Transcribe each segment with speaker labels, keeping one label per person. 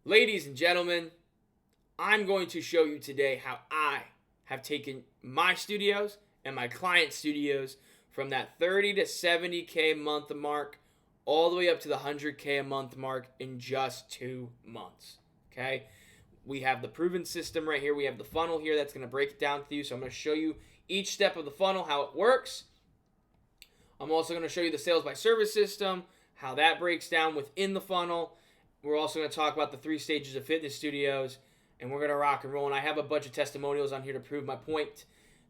Speaker 1: Ladies and gentlemen, I'm going to show you today how I have taken my studios and my client studios from that 30 to 70K a month mark all the way up to the 100K a month mark in just 2 months. Okay? We have the proven system right here. We have the funnel here that's going to break it down for you. So I'm going to show you each step of the funnel, how it works. I'm also going to show you the sales by service system, how that breaks down within the funnel. We're also going to talk about the 3 stages of fitness studios, and we're going to rock and roll. And I have a bunch of testimonials on here to prove my point,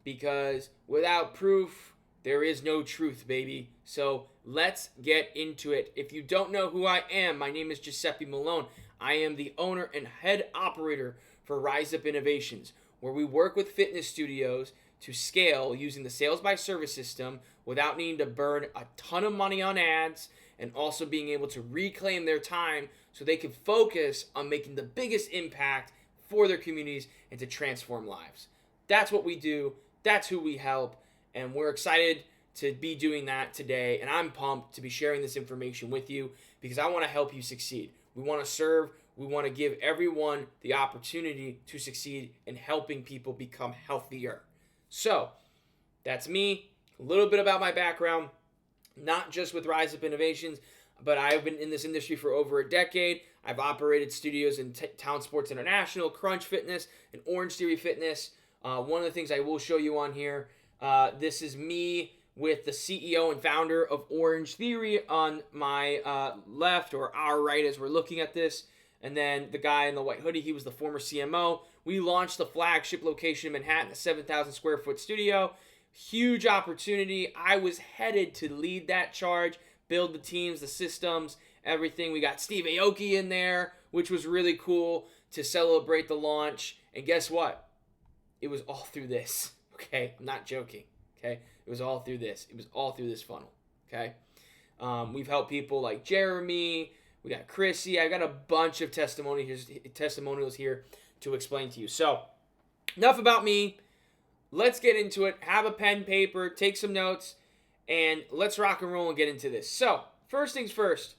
Speaker 1: because without proof, there is no truth, baby. So let's get into it. If you don't know who I am, my name is Giuseppe Malone. I am the owner and head operator for Rise Up Innovations, where we work with fitness studios to scale using the sales by service system without needing to burn a ton of money on ads, and also being able to reclaim their time so they can focus on making the biggest impact for their communities and to transform lives. That's what we do. That's who we help. And we're excited to be doing that today. And I'm pumped to be sharing this information with you because I want to help you succeed. We want to serve. We want to give everyone the opportunity to succeed in helping people become healthier. So that's me. A little bit about my background, not just with Rise Up Innovations, but I've been in this industry for over a decade. I've operated studios in Town Sports International, Crunch Fitness, and Orange Theory Fitness. One of the things I will show you on here, this is me with the CEO and founder of Orange Theory on my left, or our right as we're looking at this. And then the guy in the white hoodie, he was the former CMO. We launched the flagship location in Manhattan, a 7,000 square foot studio. Huge opportunity. I was headed to lead that charge, build the teams, the systems, everything. We got Steve Aoki in there, which was really cool to celebrate the launch. And guess what? It was all through this. Okay? I'm not joking. Okay? It was all through this. It was all through this funnel. Okay? We've helped people like Jeremy. We got Chrissy. I got a bunch of testimonials here to explain to you. So, enough about me. Let's get into it. Have a pen, paper, take some notes, and let's rock and roll and get into this. So, first things first,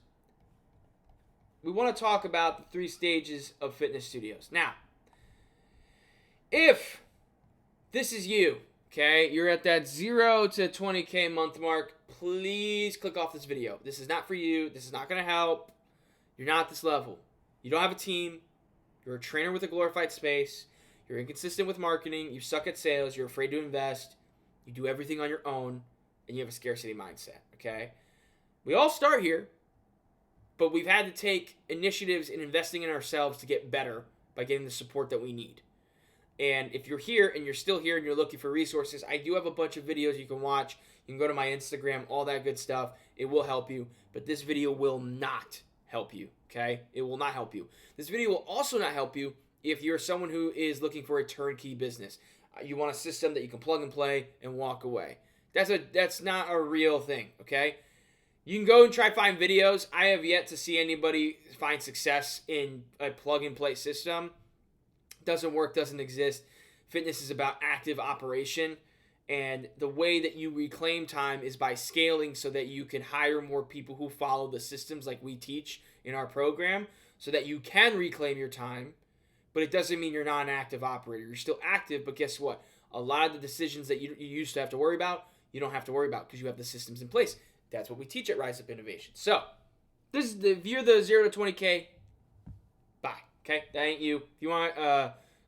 Speaker 1: we want to talk about the 3 stages of fitness studios. Now, if this is you, okay, you're at that 0 to 20K month mark, please click off this video. This is not for you. This is not going to help. You're not at this level. You don't have a team. You're a trainer with a glorified space. You're inconsistent with marketing. You suck at sales. You're afraid to invest. You do everything on your own. And you have a scarcity mindset, okay? We all start here, but we've had to take initiatives in investing in ourselves to get better by getting the support that we need. And if you're here and you're still here and you're looking for resources, I do have a bunch of videos you can watch. You can go to my Instagram, all that good stuff. It will help you, but this video will not help you, okay? It will not help you. This video will also not help you if you're someone who is looking for a turnkey business. You want a system that you can plug and play and walk away. That's not a real thing, okay? You can go and try find videos. I have yet to see anybody find success in a plug and play system. Doesn't work, doesn't exist. Fitness is about active operation, and the way that you reclaim time is by scaling so that you can hire more people who follow the systems like we teach in our program so that you can reclaim your time. But it doesn't mean you're not an active operator. You're still active, but guess what? A lot of the decisions that you used to have to worry about, you don't have to worry about because you have the systems in place. That's what we teach at Rise Up Innovation. So, if you're the 0 to 20K, bye. Okay? That ain't you. If you want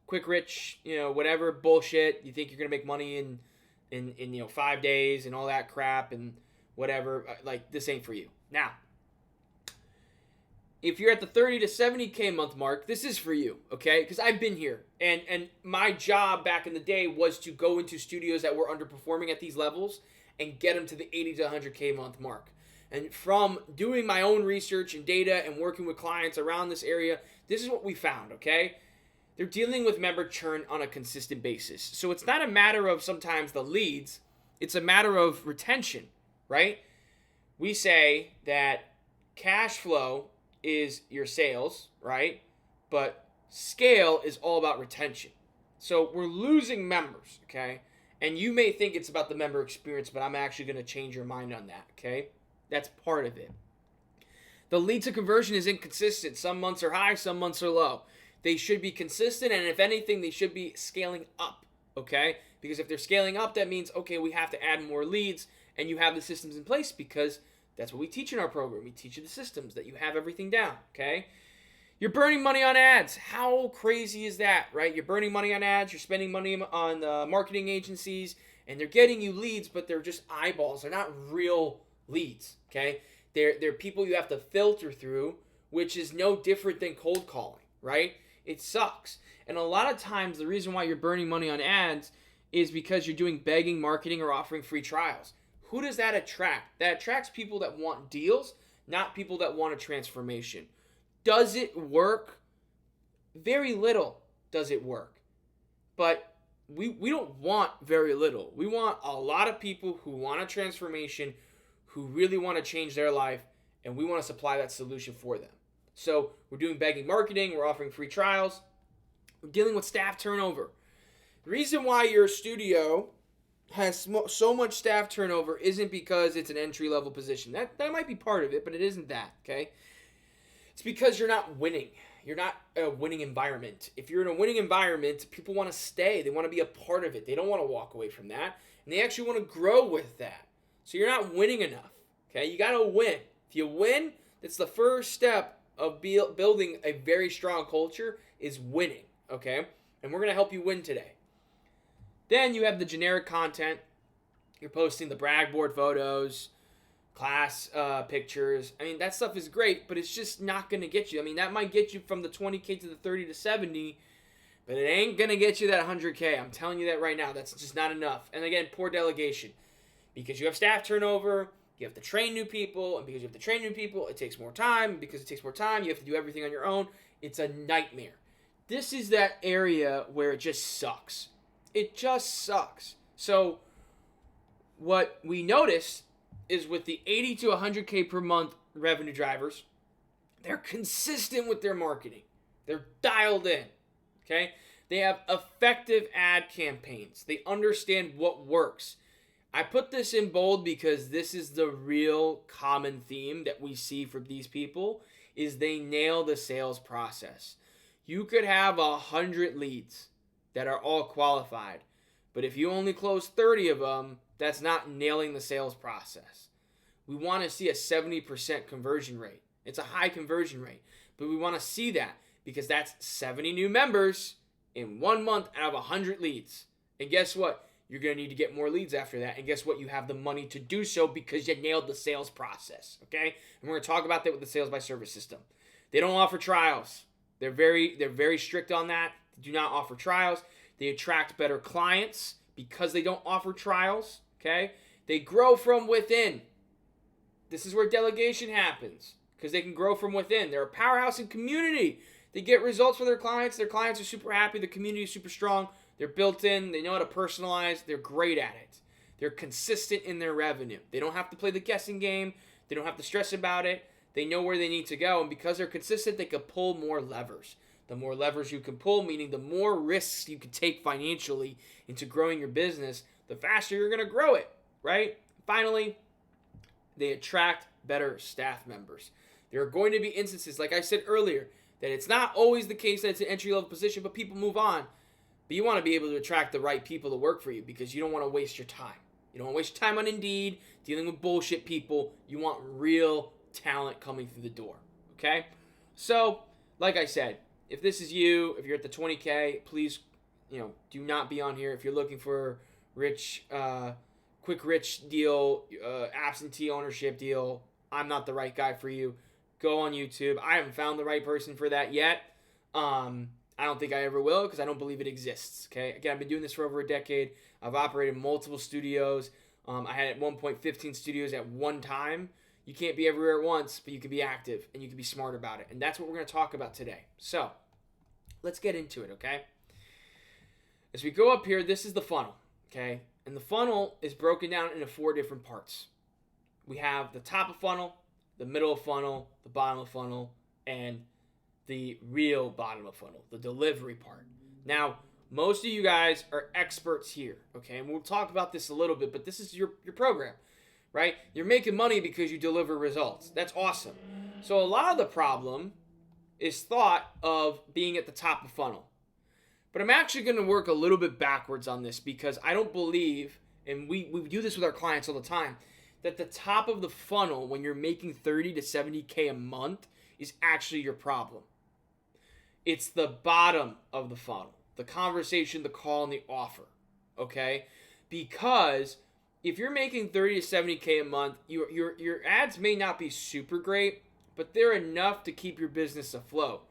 Speaker 1: quick, rich, whatever bullshit, you think you're going to make money in 5 days and all that crap and whatever, this ain't for you. Now, if you're at the 30 to 70K month mark, this is for you, okay? Because I've been here. And my job back in the day was to go into studios that were underperforming at these levels and get them to the 80 to 100K month mark. And from doing my own research and data and working with clients around this area, this is what we found, okay? They're dealing with member churn on a consistent basis. So it's not a matter of sometimes the leads. It's a matter of retention, right? We say that cash flow is your sales, right? But scale is all about retention. So we're losing members, okay? And you may think it's about the member experience, but I'm actually going to change your mind on that, okay? That's part of it. The lead to conversion is inconsistent. Some months are high, some months are low. They should be consistent, and if anything, they should be scaling up, okay? Because if they're scaling up, that means, okay, we have to add more leads, and you have the systems in place, because that's what we teach in our program. We teach you the systems, that you have everything down, okay? You're burning money on ads. How crazy is that, right? You're burning money on ads. You're spending money on marketing agencies, and they're getting you leads, but they're just eyeballs. They're not real leads, okay? They're people you have to filter through, which is no different than cold calling, right? It sucks. And a lot of times, the reason why you're burning money on ads is because you're doing begging, marketing, or offering free trials. Who does that attract? That attracts people that want deals, not people that want a transformation. Does it work? Very little does it work. But we don't want very little. We want a lot of people who want a transformation, who really want to change their life, and we want to supply that solution for them. So we're doing begging marketing, we're offering free trials, we're dealing with staff turnover. The reason why your studio has so much staff turnover isn't because it's an entry-level position. That might be part of it, but it isn't that, okay? It's because you're not winning. You're not a winning environment. If you're in a winning environment, people want to stay. They want to be a part of it. They don't want to walk away from that, and they actually want to grow with that. So you're not winning enough, okay? You got to win. If you win, that's the first step of building a very strong culture is winning, okay? And we're going to help you win today. Then you have the generic content. You're posting the brag board photos, class pictures. I mean, that stuff is great, but it's just not going to get you. I mean, that might get you from the 20K to the 30 to 70, but it ain't going to get you that 100K. I'm telling you that right now. That's just not enough. And again, poor delegation. Because you have staff turnover, you have to train new people, and because you have to train new people, it takes more time. And because it takes more time, you have to do everything on your own. It's a nightmare. This is that area where it just sucks. It just sucks. So what we noticed is with the 80 to 100K per month revenue drivers, they're consistent with their marketing. They're dialed in, okay? They have effective ad campaigns. They understand what works. I put this in bold because this is the real common theme that we see from these people is they nail the sales process. You could have 100 leads that are all qualified, but if you only close 30 of them, that's not nailing the sales process. We want to see a 70% conversion rate. It's a high conversion rate, but we want to see that because that's 70 new members in 1 month out of 100 leads. And guess what? You're going to need to get more leads after that. And guess what? You have the money to do so because you nailed the sales process, okay? And we're going to talk about that with the sales by service system. They don't offer trials. They're very strict on that. They do not offer trials. They attract better clients because they don't offer trials, okay? They grow from within. This is where delegation happens because they can grow from within. They're a powerhouse in community. They get results for their clients. Their clients are super happy. The community is super strong. They're built in. They know how to personalize. They're great at it. They're consistent in their revenue. They don't have to play the guessing game. They don't have to stress about it. They know where they need to go. And because they're consistent, they can pull more levers. The more levers you can pull, meaning the more risks you can take financially into growing your business, the faster you're going to grow it, right? Finally, they attract better staff members. There are going to be instances, like I said earlier, that it's not always the case that it's an entry-level position, but people move on. But you want to be able to attract the right people to work for you because you don't want to waste your time. You don't want to waste your time on Indeed, dealing with bullshit people. You want real talent coming through the door, okay? So, like I said, if this is you, if you're at the 20K, please, do not be on here. If you're looking for quick rich deal, absentee ownership deal, I'm not the right guy for you. Go on YouTube. I haven't found the right person for that yet. I don't think I ever will because I don't believe it exists, okay? Again, I've been doing this for over a decade. I've operated multiple studios. I had at one point 15 studios at one time. You can't be everywhere at once, but you can be active and you can be smart about it. And that's what we're going to talk about today. So, let's get into it, okay? As we go up here, this is the funnel, okay? And the funnel is broken down into 4 different parts. We have the top of funnel, the middle of funnel, the bottom of funnel, and the real bottom of funnel, the delivery part. Now, most of you guys are experts here, okay? And we'll talk about this a little bit, but this is your program, right? You're making money because you deliver results. That's awesome. So a lot of the problem is thought of being at the top of funnel. But I'm actually going to work a little bit backwards on this because I don't believe, and we do this with our clients all the time, that the top of the funnel when you're making 30 to 70K a month is actually your problem. It's the bottom of the funnel, the conversation, the call, and the offer, okay? Because if you're making 30 to 70K a month, your ads may not be super great, but they're enough to keep your business afloat.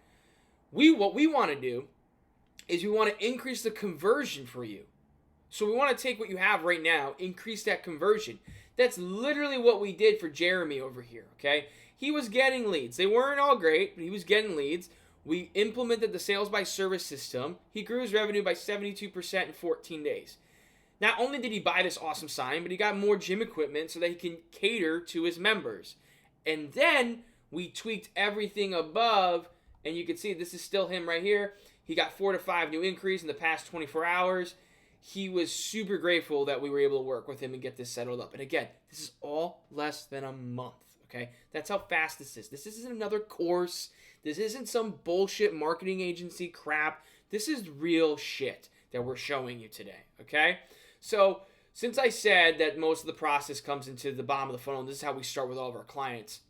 Speaker 1: What we want to do is we want to increase the conversion for you. So we want to take what you have right now, increase that conversion. That's literally what we did for Jeremy over here, okay? He was getting leads. They weren't all great, but he was getting leads. We implemented the sales by service system. He grew his revenue by 72% in 14 days. Not only did he buy this awesome sign, but he got more gym equipment so that he can cater to his members. And then we tweaked everything above, and you can see this is still him right here. He got 4 to 5 new increase in the past 24 hours. He was super grateful that we were able to work with him and get this settled up. And again, this is all less than a month, okay? That's how fast this is. This isn't another course. This isn't some bullshit marketing agency crap. This is real shit that we're showing you today, okay? So since I said that most of the process comes into the bottom of the funnel, and this is how we start with all of our clients,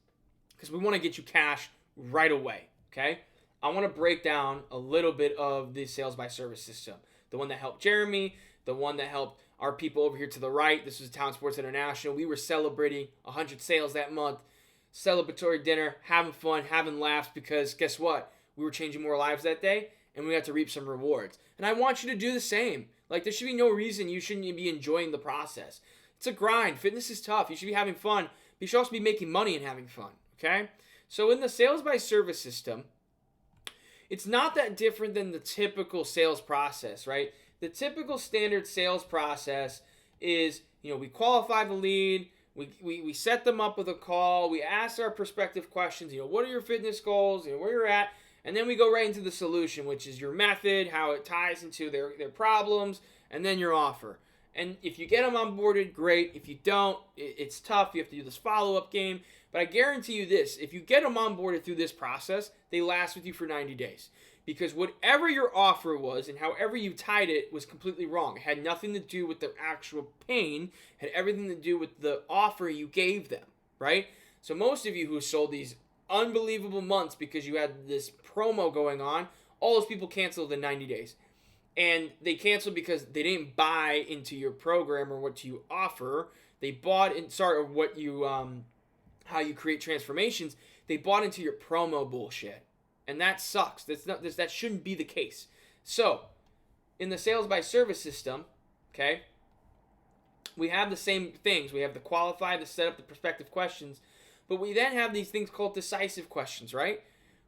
Speaker 1: because we want to get you cash right away, okay? I want to break down a little bit of the sales by service system. The one that helped Jeremy, the one that helped our people over here to the right. This was Town Sports International. We were celebrating 100 sales that month. Celebratory dinner, having fun, having laughs, because guess what? We were changing more lives that day, and we got to reap some rewards. And I want you to do the same. Like, there should be no reason you shouldn't be enjoying the process. It's a grind. Fitness is tough. You should be having fun, but you should also be making money and having fun, okay? So in the sales by service system, it's not that different than the typical sales process, right? The typical standard sales process is, we qualify the lead, we set them up with a call, we ask our prospective questions, what are your fitness goals, where you're at, and then we go right into the solution, which is your method, how it ties into their problems, and then your offer. And if you get them onboarded, great. If you don't, it's tough. You have to do this follow-up game. But I guarantee you this, if you get them onboarded through this process, they last with you for 90 days. Because whatever your offer was and however you tied it was completely wrong. It had nothing to do with the actual pain. It had everything to do with the offer you gave them, right? So most of you who sold these unbelievable months because you had this promo going on, all those people canceled in 90 days. And they canceled because they didn't buy into your program or what you offer. They bought in, or what you, how you create transformations. They bought into your promo bullshit. And that sucks. That shouldn't be the case. So, in the sales by service system, okay, we have the same things. We have the qualify, the set up, the prospective questions. But we then have these things called decisive questions, right?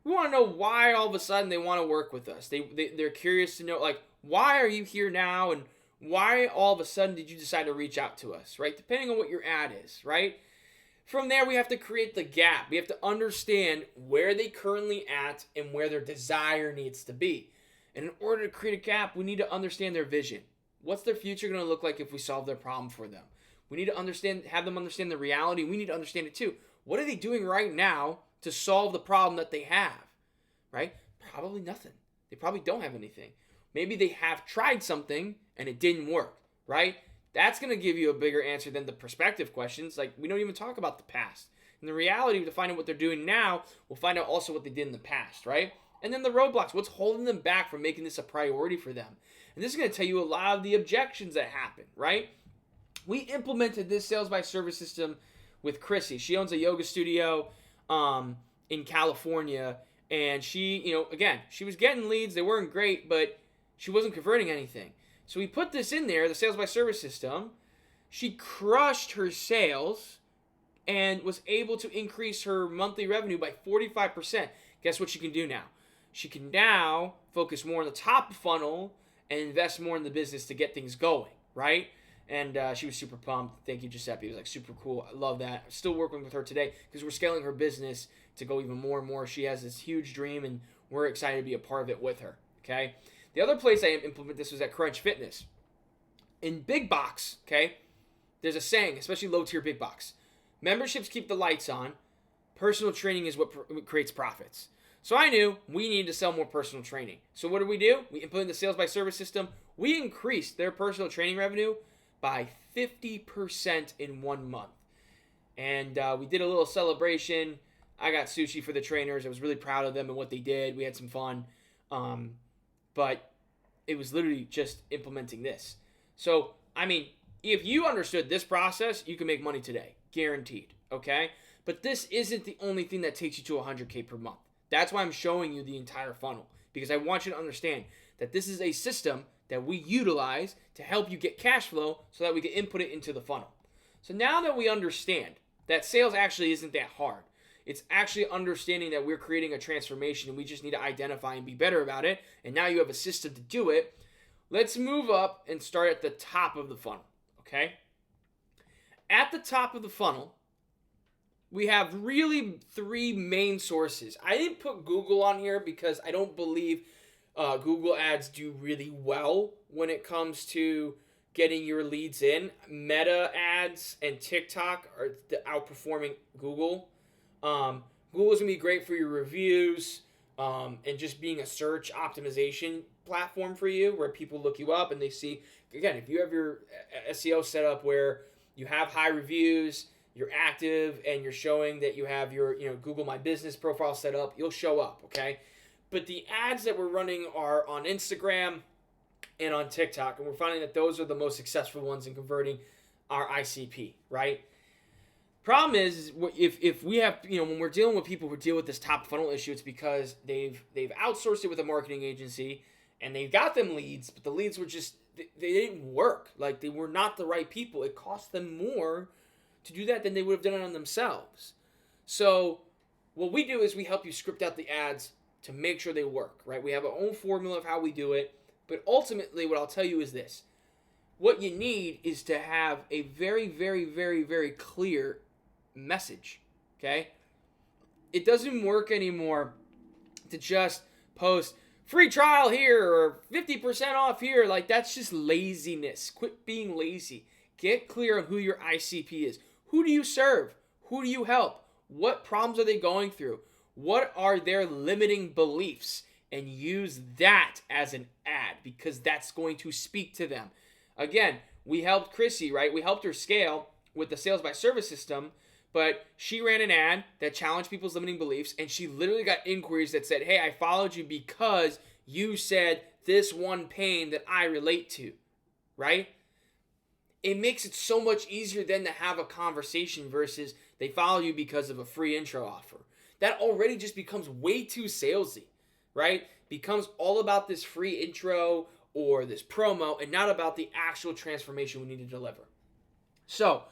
Speaker 1: We want to know why all of a sudden they want to work with us. They're curious to know, like, why are you here now? And why all of a sudden did you decide to reach out to us, right? Depending on what your ad is, right? From there, we have to create the gap. We have to understand where they currently at and where their desire needs to be. And in order to create a gap, we need to understand their vision. What's their future going to look like if we solve their problem for them? We need to have them understand the reality. We need to understand it too. What are they doing right now to solve the problem that they have, right? Probably nothing. They probably don't have anything. Maybe they have tried something and it didn't work, right? That's going to give you a bigger answer than the prospective questions. Like, we don't even talk about the past. In the reality, to find out what they're doing now, we'll find out also what they did in the past, right? And then the roadblocks, what's holding them back from making this a priority for them. And this is going to tell you a lot of the objections that happen, right? We implemented this sales by service system with Chrissy. She owns a yoga studio in California. And she, again, she was getting leads. They weren't great, but she wasn't converting anything. So we put this in there, the sales by service system. She crushed her sales and was able to increase her monthly revenue by 45%. Guess what she can do now? She can now focus more on the top funnel and invest more in the business to get things going, right? And she was super pumped. Thank you, Giuseppe. It was like super cool. I love that. I'm still working with her today because we're scaling her business to go even more and more. She has this huge dream, and we're excited to be a part of it with her, okay? The other place I implement this was at Crunch Fitness. In big box, okay, there's a saying, especially low-tier big box. Memberships keep the lights on. personal training is what creates profits. So I knew we needed to sell more personal training. So what did? We implemented the sales by service system. We increased their personal training revenue by 50% in 1 month. And we did a little celebration. I got sushi for the trainers. I was really proud of them and what they did. We had some fun. But it was literally just implementing this. So, I mean, if you understood this process, you can make money today. Guaranteed. Okay? But this isn't the only thing that takes you to 100K per month. That's why I'm showing you the entire funnel. Because I want you to understand that this is a system that we utilize to help you get cash flow so that we can input it into the funnel. So now that we understand that sales actually isn't that hard, it's actually understanding that we're creating a transformation and we just need to identify and be better about it. And now you have a system to do it. Let's move up and start at the top of the funnel, okay? At the top of the funnel, we have really 3 main sources. I didn't put Google on here because I don't believe Google ads do really well when it comes to getting your leads in. Meta ads and TikTok are outperforming Google. Google is going to be great for your reviews and just being a search optimization platform for you where people look you up and they see, again, if you have your SEO set up where you have high reviews, you're active, and you're showing that you have your Google My Business profile set up, you'll show up, okay? But the ads that we're running are on Instagram and on TikTok, and we're finding that those are the most successful ones in converting our ICP, right? Problem is if we have, when we're dealing with people who deal with this top funnel issue, it's because they've outsourced it with a marketing agency and they got them leads, but the leads were just, they didn't work. Like, they were not the right people. It cost them more to do that than they would have done it on themselves. So what we do is we help you script out the ads to make sure they work, right? We have our own formula of how we do it, but ultimately what I'll tell you is this. What you need is to have a very, very, very, very clear message, okay? It doesn't work anymore to just post free trial here or 50% off here. Like, that's just laziness. Quit being lazy. Get clear on who your ICP is. Who do you serve? Who do you help? What problems are they going through? What are their limiting beliefs? And use that as an ad because that's going to speak to them. Again, we helped Chrissy, right? We helped her scale with the sales by service system, but she ran an ad that challenged people's limiting beliefs, and she literally got inquiries that said, hey, I followed you because you said this one pain that I relate to, right? It makes it so much easier then to have a conversation versus they follow you because of a free intro offer. That already just becomes way too salesy, right? Becomes all about this free intro or this promo and not about the actual transformation we need to deliver. So,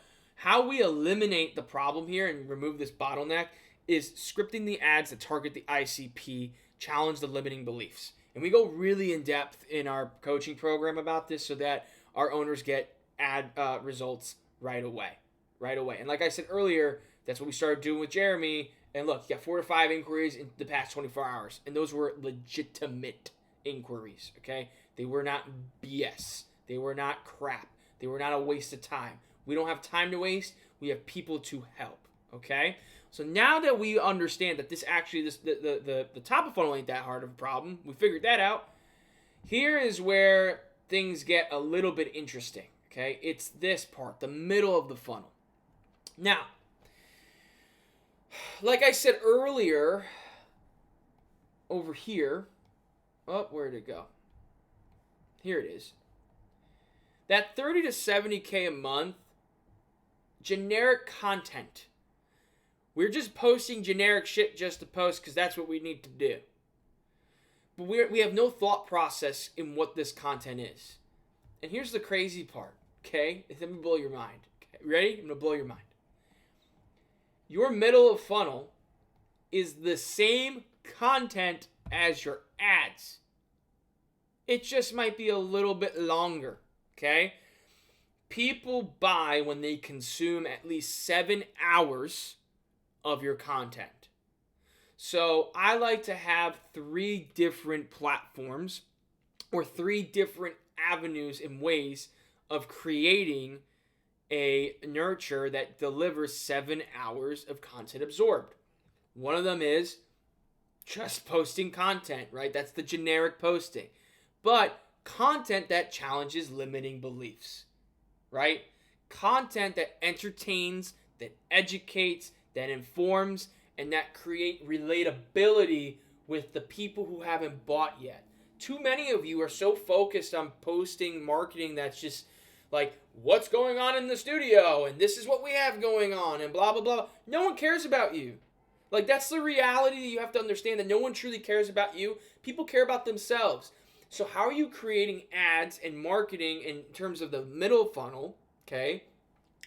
Speaker 1: how we eliminate the problem here and remove this bottleneck is scripting the ads that target the ICP, challenge the limiting beliefs. And we go really in depth in our coaching program about this so that our owners get ad results right away. And like I said earlier, that's what we started doing with Jeremy. And look, you got 4 to 5 inquiries in the past 24 hours. And those were legitimate inquiries, okay? They were not BS. They were not crap. They were not a waste of time. We don't have time to waste. We have people to help, okay? So now that we understand that the top of funnel ain't that hard of a problem, we figured that out. Here is where things get a little bit interesting, okay? It's this part, the middle of the funnel. Now, like I said earlier, over here, where'd it go? Here it is. That 30 to 70K a month, generic content. We're just posting generic shit just to post because that's what we need to do. But we have no thought process in what this content is. And here's the crazy part, okay? Let me blow your mind. Okay, ready? I'm going to blow your mind. Your middle of funnel is the same content as your ads. It just might be a little bit longer, okay? People buy when they consume at least 7 hours of your content. So I like to have 3 different platforms or 3 different avenues and ways of creating a nurture that delivers 7 hours of content absorbed. One of them is just posting content, right? That's the generic posting. But content that challenges limiting beliefs, right? Content that entertains, that educates, that informs, and that create relatability with the people who haven't bought yet. Too many of you are so focused on posting marketing that's just like, what's going on in the studio, and this is what we have going on, and blah, blah, blah. No one cares about you. Like, that's the reality that you have to understand, that no one truly cares about you. People care about themselves. So how are you creating ads and marketing in terms of the middle funnel, okay?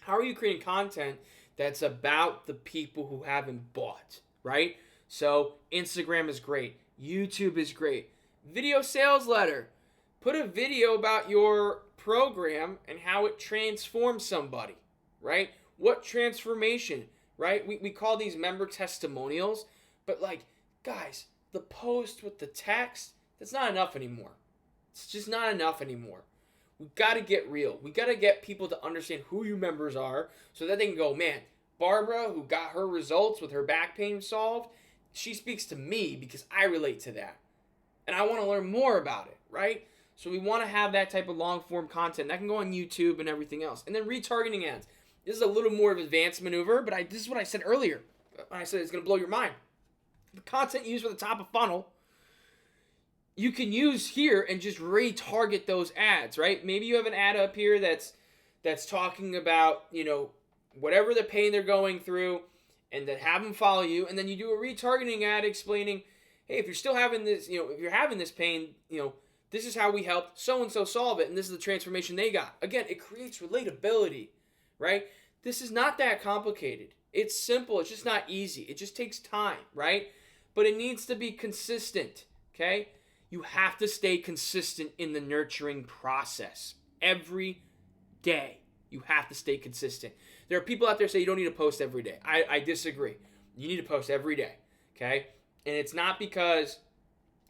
Speaker 1: How are you creating content that's about the people who haven't bought, right? So Instagram is great. YouTube is great. Video sales letter. Put a video about your program and how it transforms somebody, right? What transformation, right? We call these member testimonials, but like, guys, the post with the text, that's not enough anymore. It's just not enough anymore. We got to get real. We got to get people to understand who your members are so that they can go, man, Barbara, who got her results with her back pain solved, she speaks to me because I relate to that. And I want to learn more about it, right? So we want to have that type of long form content that can go on YouTube and everything else. And then retargeting ads. This is a little more of an advanced maneuver, but this is what I said earlier. I said it's going to blow your mind. The content used for the top of funnel, you can use here and just retarget those ads, right? Maybe you have an ad up here that's talking about, whatever the pain they're going through, and then have them follow you, and then you do a retargeting ad explaining, hey, if you're still having this, if you're having this pain, this is how we helped so-and-so solve it, and this is the transformation they got. Again, it creates relatability, right? This is not that complicated. It's simple. It's just not easy. It just takes time, right? But it needs to be consistent, okay? You have to stay consistent in the nurturing process. Every day, you have to stay consistent. There are people out there say you don't need to post every day. I disagree. You need to post every day, okay? And it's not because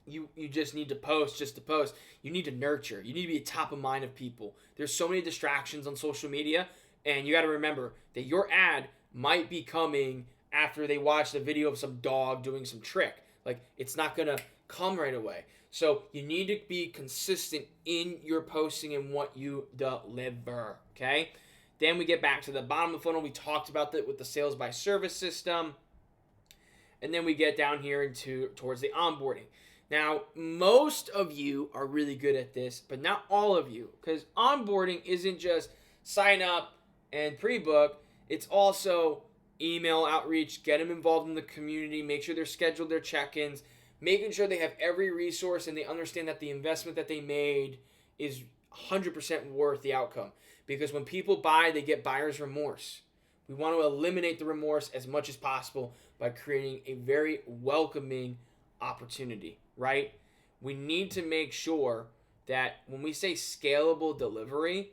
Speaker 1: you just need to post just to post. You need to nurture. You need to be top of mind of people. There's so many distractions on social media, and you got to remember that your ad might be coming after they watch the video of some dog doing some trick. Like, it's not going to come right away. So you need to be consistent in your posting and what you deliver, okay? Then we get back to the bottom of the funnel. We talked about that with the sales by service system. And then we get down here towards the onboarding. Now, most of you are really good at this, but not all of you, because onboarding isn't just sign up and pre-book. It's also email outreach, get them involved in the community, make sure they're scheduled their check-ins, making sure they have every resource and they understand that the investment that they made is 100% worth the outcome. Because when people buy, they get buyer's remorse. We want to eliminate the remorse as much as possible by creating a very welcoming opportunity, right? We need to make sure that when we say scalable delivery,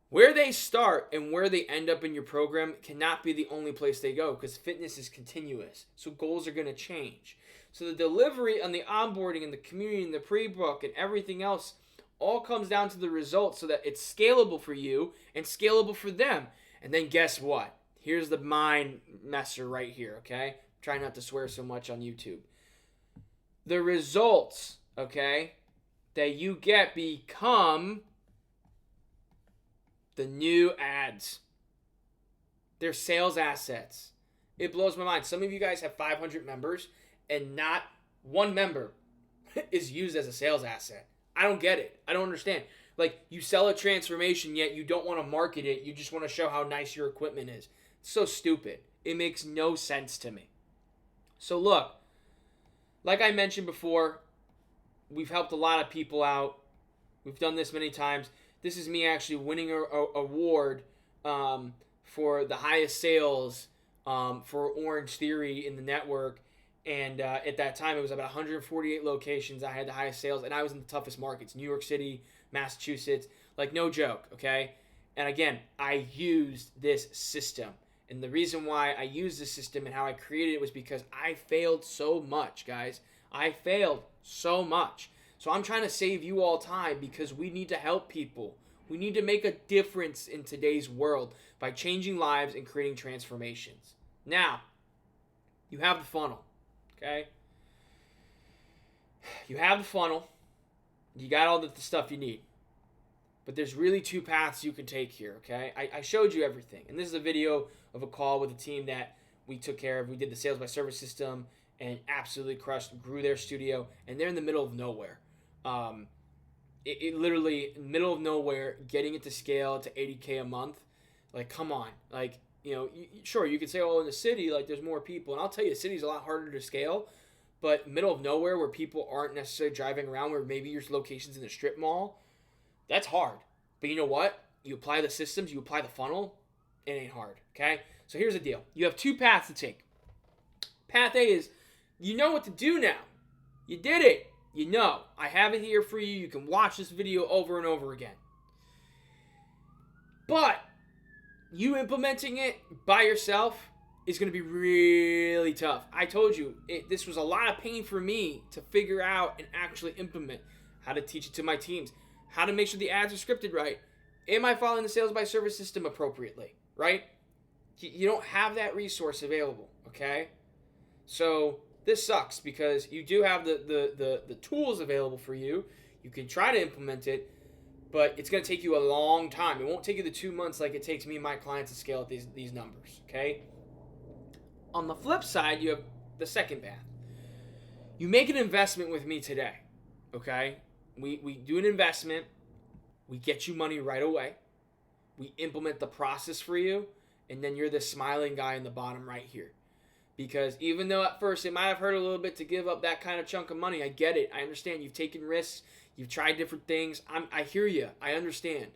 Speaker 1: where they start and where they end up in your program cannot be the only place they go, because fitness is continuous. So goals are going to change. So the delivery on the onboarding and the community and the pre-book and everything else all comes down to the results so that it's scalable for you and scalable for them. And then guess what? Here's the mind messer right here, okay? Try not to swear so much on YouTube. The results, okay, that you get become the new ads. They're sales assets. It blows my mind. Some of you guys have 500 members and not one member is used as a sales asset. I don't get it. I don't understand. Like, you sell a transformation, yet you don't want to market it. You just want to show how nice your equipment is. It's so stupid. It makes no sense to me. So look, like I mentioned before, we've helped a lot of people out. We've done this many times. This is me actually winning an award for the highest sales for Orange Theory in the network. And at that time, it was about 148 locations. I had the highest sales, and I was in the toughest markets, New York City, Massachusetts. Like, no joke, okay? And again, I used this system. And the reason why I used this system and how I created it was because I failed so much, guys. I failed so much. So I'm trying to save you all time because we need to help people. We need to make a difference in today's world by changing lives and creating transformations. Now, You have the funnel, okay? You have the funnel. You got all the stuff you need. But there's really two paths you can take here, okay? I showed you everything. And this is a video of a call with a team that we took care of. We did the sales by service system and absolutely crushed, grew their studio. And they're in the middle of nowhere. It literally, middle of nowhere, getting it to scale to 80K a month. Like, come on. Like, sure, you could say, oh, in the city, like, there's more people. And I'll tell you, the city's a lot harder to scale. But middle of nowhere where people aren't necessarily driving around, where maybe your location's in a strip mall, that's hard. But you know what? You apply the systems, you apply the funnel, it ain't hard, okay? So here's the deal. You have two paths to take. Path A is, you know what to do now. You did it. You know. I have it here for you. You can watch this video over and over again. But you implementing it by yourself is going to be really tough. I told you, this was a lot of pain for me to figure out and actually implement. How to teach it to my teams. How to make sure the ads are scripted right. Am I following the sales by service system appropriately, right? You don't have that resource available, okay? So this sucks because you do have the tools available for you. You can try to implement it, but it's going to take you a long time. It won't take you the 2 months like it takes me and my clients to scale at these numbers, okay? On the flip side, you have the second path. You make an investment with me today, okay? We do an investment. We get you money right away. We implement the process for you, and then you're the smiling guy in the bottom right here. Because even though at first it might have hurt a little bit to give up that kind of chunk of money, I get it. I understand. You've taken risks. You've tried different things. I hear you. I understand.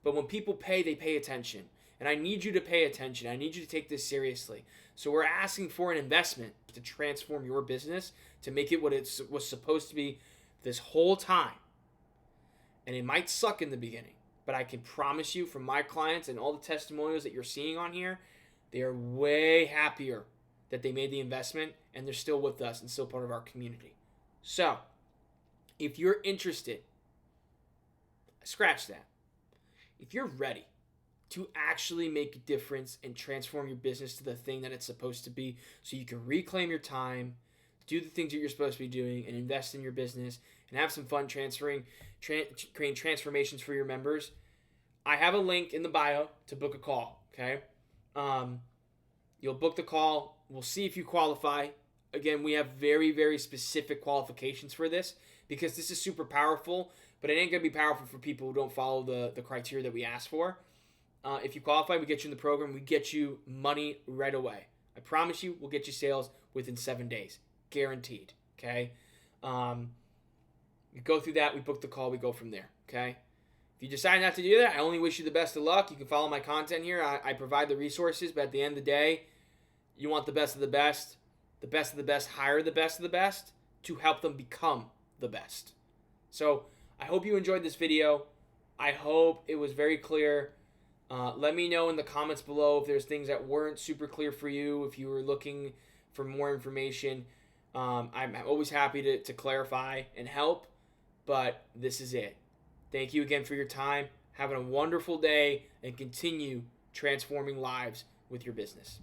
Speaker 1: But when people pay, they pay attention. And I need you to pay attention. I need you to take this seriously. So we're asking for an investment to transform your business, to make it what it was supposed to be this whole time. And it might suck in the beginning, but I can promise you from my clients and all the testimonials that you're seeing on here, they are way happier that they made the investment and they're still with us and still part of our community. So if you're interested, scratch that. If you're ready to actually make a difference and transform your business to the thing that it's supposed to be so you can reclaim your time, do the things that you're supposed to be doing, and invest in your business and have some fun creating transformations for your members, I have a link in the bio to book a call, okay? You'll book the call. We'll see if you qualify. Again, we have very, very specific qualifications for this because this is super powerful, but it ain't going to be powerful for people who don't follow the criteria that we ask for. If you qualify, we get you in the program. We get you money right away. I promise you, we'll get you sales within 7 days. Guaranteed, okay? You go through that, we book the call, we go from there, okay? If you decide not to do that, I only wish you the best of luck. You can follow my content here. I provide the resources, but at the end of the day, you want the best of the best. The best of the best hire the best of the best to help them become the best. So I hope you enjoyed this video. I hope it was very clear. Let me know in the comments below if there's things that weren't super clear for you, if you were looking for more information. I'm always happy to clarify and help, but this is it. Thank you again for your time. Have a wonderful day and continue transforming lives with your business.